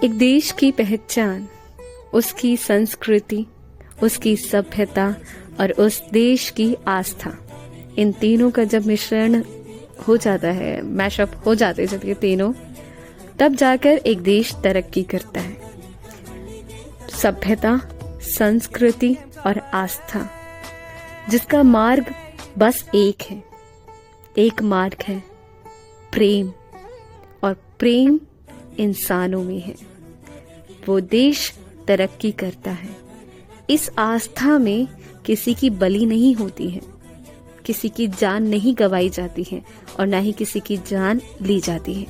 एक देश की पहचान उसकी संस्कृति, उसकी सभ्यता और उस देश की आस्था, इन तीनों का जब मिश्रण हो जाता है, मैशअप हो जाते जब ये तीनों, तब जाकर एक देश तरक्की करता है। सभ्यता, संस्कृति और आस्था, जिसका मार्ग बस एक है, एक मार्ग है प्रेम, और प्रेम इंसानों में है, वो देश तरक्की करता है। इस आस्था में किसी की बलि नहीं होती है, किसी की जान नहीं गंवाई जाती है और ना ही किसी की जान ली जाती है।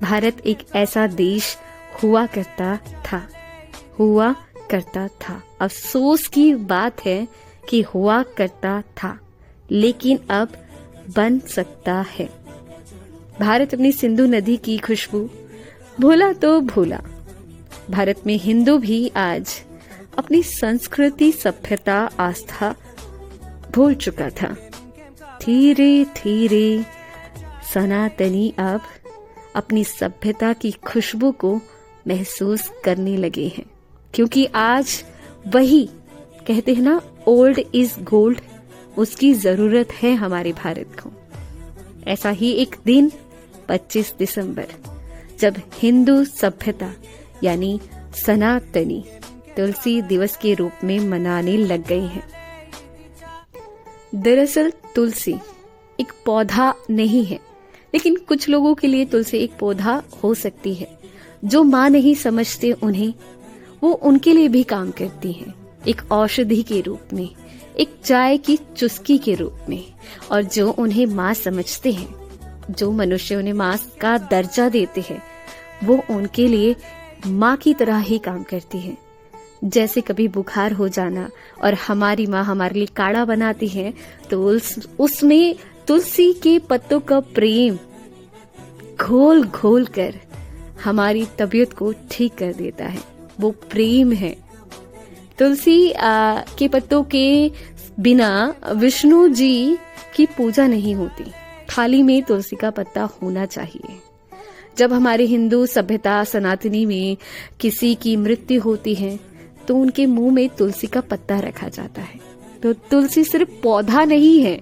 भारत एक ऐसा देश हुआ करता था। अफसोस की बात है कि हुआ करता था, लेकिन अब बन सकता है। भारत अपनी सिंधु नदी की खुशबू भूला तो भूला। भारत में हिंदू भी आज अपनी संस्कृति, सभ्यता, आस्था भूल चुका था। धीरे धीरे सनातनी अब अपनी सभ्यता की खुशबू को महसूस करने लगे हैं, क्योंकि आज वही कहते हैं ना, ओल्ड इज गोल्ड, उसकी जरूरत है हमारे भारत को। ऐसा ही एक दिन 25 दिसंबर, जब हिंदू सभ्यता यानी सनातनी तुलसी दिवस के रूप में मनाने लग गए हैं। दरअसल तुलसी एक पौधा नहीं है, लेकिन कुछ लोगों के लिए तुलसी एक पौधा हो सकती है। जो माँ नहीं समझते उन्हें, वो उनके लिए भी काम करती है, एक औषधि के रूप में, एक चाय की चुस्की के रूप में। और जो उन्हें माँ समझते हैं, जो मनुष्य उन्हें माँ का दर्जा देते हैं, वो उनके लिए माँ की तरह ही काम करती है। जैसे कभी बुखार हो जाना और हमारी माँ हमारे लिए काढ़ा बनाती है, तो उसमें तुलसी के पत्तों का प्रेम घोल घोल कर हमारी तबीयत को ठीक कर देता है। वो प्रेम है। तुलसी के पत्तों के बिना विष्णु जी की पूजा नहीं होती। थाली में तुलसी का पत्ता होना चाहिए। जब हमारे हिंदू सभ्यता सनातनी में किसी की मृत्यु होती है, तो उनके मुंह में तुलसी का पत्ता रखा जाता है। तो तुलसी सिर्फ पौधा नहीं है,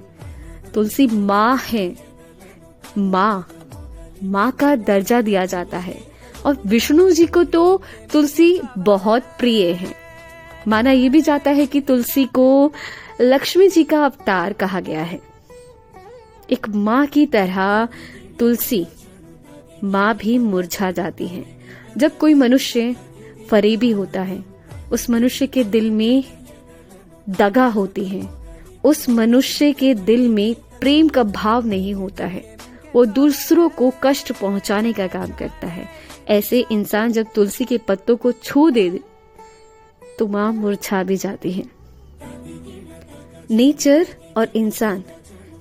तुलसी माँ है। माँ का दर्जा दिया जाता है। और विष्णु जी को तो तुलसी बहुत प्रिय है। माना यह भी जाता है कि तुलसी को लक्ष्मी जी का अवतार कहा गया है। एक माँ की तरह तुलसी माँ भी मुरझा जाती है। जब कोई मनुष्य फरेबी होता है, उस मनुष्य के दिल में दगा होती है, उस मनुष्य के दिल में प्रेम का भाव नहीं होता है, वो दूसरों को कष्ट पहुंचाने का काम करता है। ऐसे इंसान जब तुलसी के पत्तों को छू दे तो मां मुरझा भी जाती है। नेचर और इंसान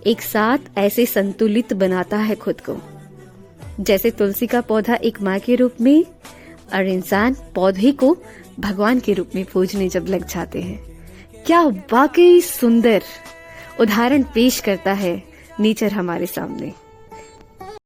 एक साथ ऐसे संतुलित बनाता है खुद को, जैसे तुलसी का पौधा एक माँ के रूप में और इंसान पौधे को भगवान के रूप में पूजने जब लग जाते हैं। क्या वाकई सुंदर उदाहरण पेश करता है नेचर हमारे सामने।